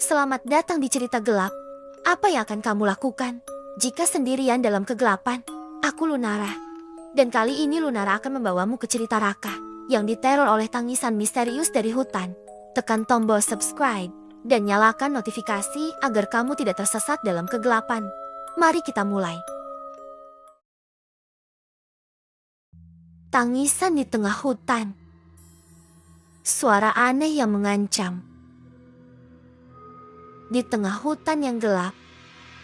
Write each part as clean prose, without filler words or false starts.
Selamat datang di cerita gelap. Apa yang akan kamu lakukan jika sendirian dalam kegelapan? Aku Lunara. Dan kali ini Lunara akan membawamu ke cerita Raka yang diteror oleh tangisan misterius dari hutan. Tekan tombol subscribe dan nyalakan notifikasi agar kamu tidak tersesat dalam kegelapan. Mari kita mulai. Tangisan di tengah hutan. Suara aneh yang mengancam. Di tengah hutan yang gelap,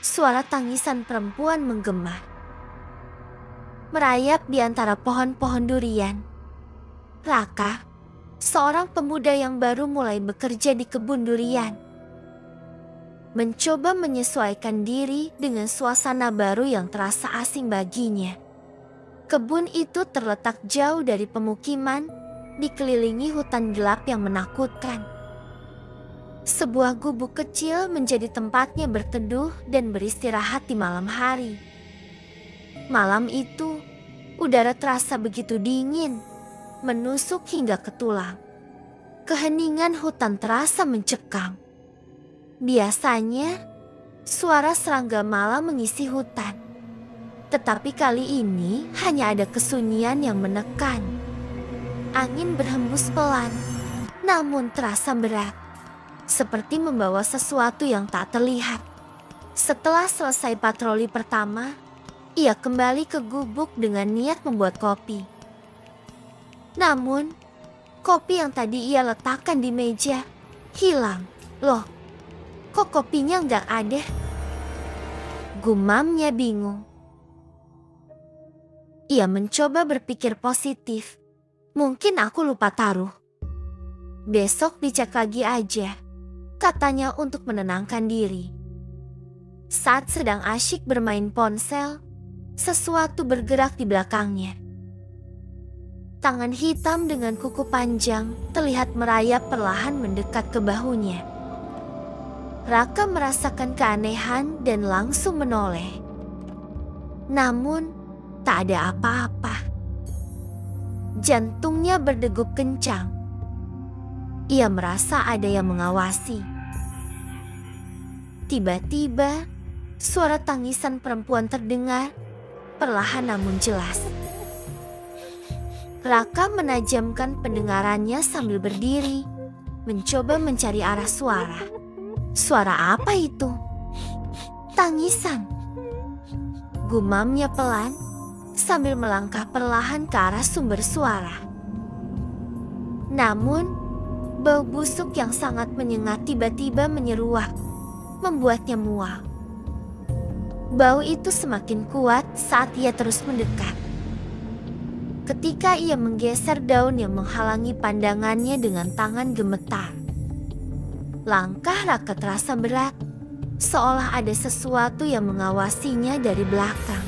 suara tangisan perempuan menggema. Merayap di antara pohon-pohon durian. Raka, seorang pemuda yang baru mulai bekerja di kebun durian, mencoba menyesuaikan diri dengan suasana baru yang terasa asing baginya. Kebun itu terletak jauh dari pemukiman, dikelilingi hutan gelap yang menakutkan. Sebuah gubuk kecil menjadi tempatnya berteduh dan beristirahat di malam hari. Malam itu, udara terasa begitu dingin, menusuk hingga ke tulang. Keheningan hutan terasa mencekam. Biasanya, suara serangga malam mengisi hutan. Tetapi kali ini hanya ada kesunyian yang menekan. Angin berhembus pelan, namun terasa berat. Seperti membawa sesuatu yang tak terlihat. Setelah selesai patroli pertama, ia kembali ke gubuk dengan niat membuat kopi. Namun, kopi yang tadi ia letakkan di meja hilang. Loh, kok kopinya nggak ada? Gumamnya bingung. Ia mencoba berpikir positif. Mungkin aku lupa taruh. Besok dicek lagi aja, katanya untuk menenangkan diri. Saat sedang asyik bermain ponsel, sesuatu bergerak di belakangnya. Tangan hitam dengan kuku panjang terlihat merayap perlahan mendekat ke bahunya. Raka merasakan keanehan dan langsung menoleh. Namun, tak ada apa-apa. Jantungnya berdegup kencang. Ia merasa ada yang mengawasi. Tiba-tiba, suara tangisan perempuan terdengar, perlahan namun jelas. Raka menajamkan pendengarannya sambil berdiri, mencoba mencari arah suara. Suara apa itu? Tangisan. Gumamnya pelan, sambil melangkah perlahan ke arah sumber suara. Namun, bau busuk yang sangat menyengat tiba-tiba menyeruak, membuatnya mual. Bau itu semakin kuat saat ia terus mendekat. Ketika ia menggeser daun yang menghalangi pandangannya dengan tangan gemetar. Langkah Raka terasa berat, seolah ada sesuatu yang mengawasinya dari belakang.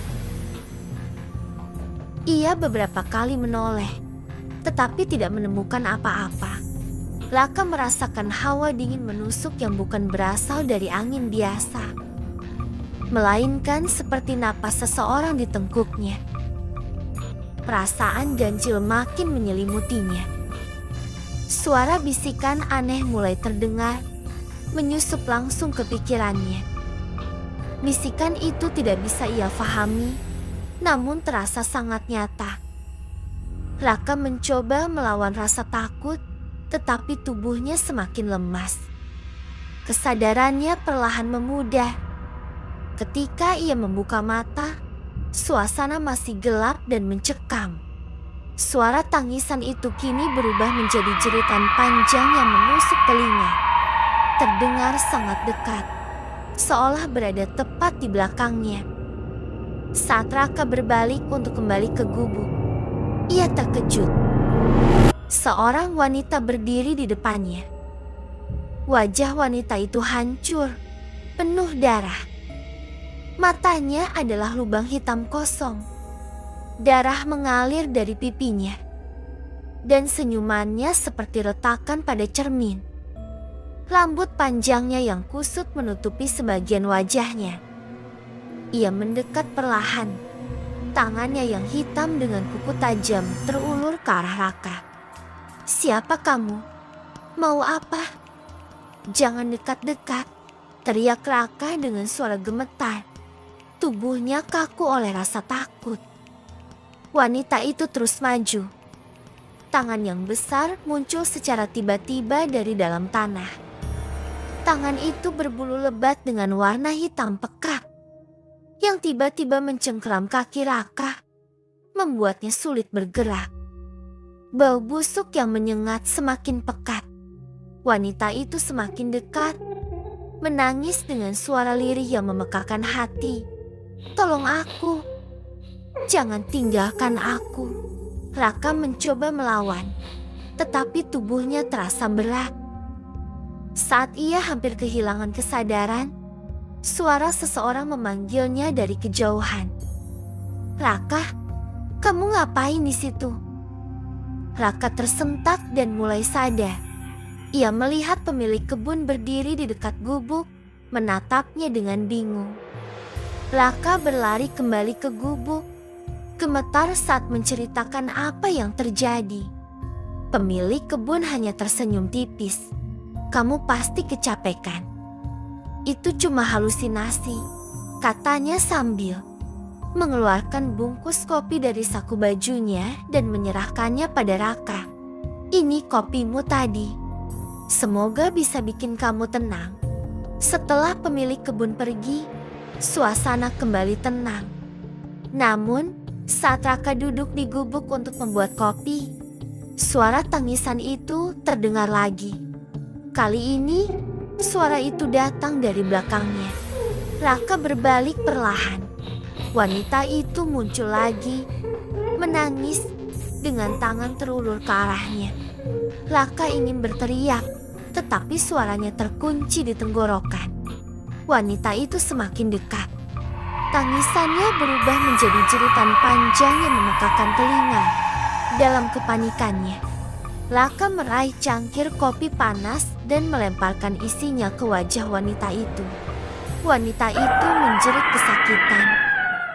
Ia beberapa kali menoleh, tetapi tidak menemukan apa-apa. Raka merasakan hawa dingin menusuk yang bukan berasal dari angin biasa, melainkan seperti napas seseorang di tengkuknya. Perasaan ganjil makin menyelimutinya. Suara bisikan aneh mulai terdengar, menyusup langsung ke pikirannya. Bisikan itu tidak bisa ia fahami, namun terasa sangat nyata. Raka mencoba melawan rasa takut, tetapi tubuhnya semakin lemas. Kesadarannya perlahan memudar. Ketika ia membuka mata, suasana masih gelap dan mencekam. Suara tangisan itu kini berubah menjadi jeritan panjang yang menusuk telinga. Terdengar sangat dekat, seolah berada tepat di belakangnya. Saat Raka berbalik untuk kembali ke gubuk, ia terkejut. Seorang wanita berdiri di depannya. Wajah wanita itu hancur, penuh darah. Matanya adalah lubang hitam kosong. Darah mengalir dari pipinya. Dan senyumannya seperti retakan pada cermin. Rambut panjangnya yang kusut menutupi sebagian wajahnya. Ia mendekat perlahan. Tangannya yang hitam dengan kuku tajam terulur ke arah Raka. "Siapa kamu? Mau apa?" "Jangan dekat-dekat," teriak Raka dengan suara gemetar. Tubuhnya kaku oleh rasa takut. Wanita itu terus maju. Tangan yang besar muncul secara tiba-tiba dari dalam tanah. Tangan itu berbulu lebat dengan warna hitam pekat yang tiba-tiba mencengkeram kaki Raka, membuatnya sulit bergerak. Bau busuk yang menyengat semakin pekat. Wanita itu semakin dekat, menangis dengan suara lirih yang memekakan hati. "Tolong aku, jangan tinggalkan aku." Raka mencoba melawan, tetapi tubuhnya terasa berat. Saat ia hampir kehilangan kesadaran, suara seseorang memanggilnya dari kejauhan. "Raka, kamu ngapain di situ?" Raka tersentak dan mulai sadar. Ia melihat pemilik kebun berdiri di dekat gubuk, menatapnya dengan bingung. Raka berlari kembali ke gubuk, gemetar saat menceritakan apa yang terjadi. Pemilik kebun hanya tersenyum tipis. "Kamu pasti kecapekan. Itu cuma halusinasi," katanya sambil mengeluarkan bungkus kopi dari saku bajunya dan menyerahkannya pada Raka. "Ini kopimu tadi. Semoga bisa bikin kamu tenang." Setelah pemilik kebun pergi, suasana kembali tenang. Namun, saat Raka duduk di gubuk untuk membuat kopi, suara tangisan itu terdengar lagi. Kali ini, suara itu datang dari belakangnya. Raka berbalik perlahan. Wanita itu muncul lagi, menangis dengan tangan terulur ke arahnya. Raka ingin berteriak, tetapi suaranya terkunci di tenggorokan. Wanita itu semakin dekat. Tangisannya berubah menjadi jeritan panjang yang memekakan telinga. Dalam kepanikannya, Raka meraih cangkir kopi panas dan melemparkan isinya ke wajah wanita itu. Wanita itu menjerit kesakitan,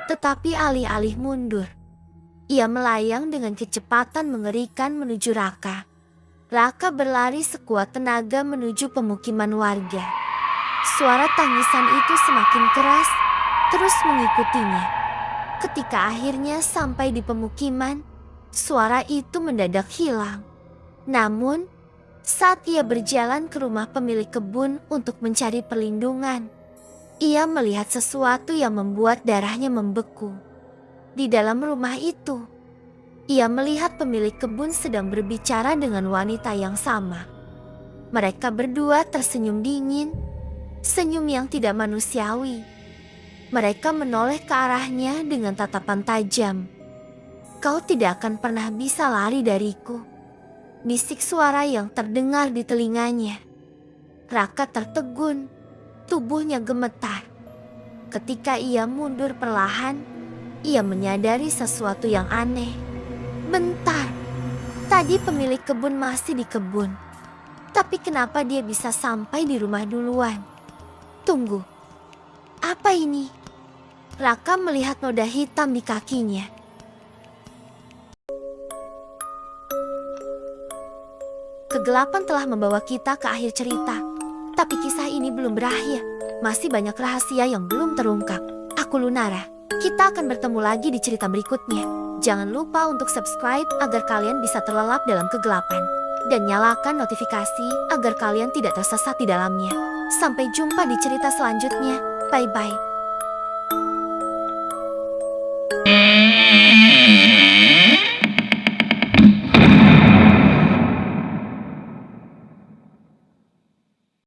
tetapi alih-alih mundur, ia melayang dengan kecepatan mengerikan menuju Raka. Raka berlari sekuat tenaga menuju pemukiman warga. Suara tangisan itu semakin keras, terus mengikutinya. Ketika akhirnya sampai di pemukiman, suara itu mendadak hilang. Namun, saat ia berjalan ke rumah pemilik kebun untuk mencari perlindungan, ia melihat sesuatu yang membuat darahnya membeku. Di dalam rumah itu, ia melihat pemilik kebun sedang berbicara dengan wanita yang sama. Mereka berdua tersenyum dingin, senyum yang tidak manusiawi. Mereka menoleh ke arahnya dengan tatapan tajam. "Kau tidak akan pernah bisa lari dariku," bisik suara yang terdengar di telinganya. Raka tertegun, tubuhnya gemetar. Ketika ia mundur perlahan, ia menyadari sesuatu yang aneh. Bentar, tadi pemilik kebun masih di kebun. Tapi kenapa dia bisa sampai di rumah duluan? Tunggu, apa ini? Raka melihat noda hitam di kakinya. Kegelapan telah membawa kita ke akhir cerita. Tapi kisah ini belum berakhir. Masih banyak rahasia yang belum terungkap. Aku Lunara. Kita akan bertemu lagi di cerita berikutnya. Jangan lupa untuk subscribe agar kalian bisa terlelap dalam kegelapan. Dan nyalakan notifikasi agar kalian tidak tersesat di dalamnya. Sampai jumpa di cerita selanjutnya. Bye-bye.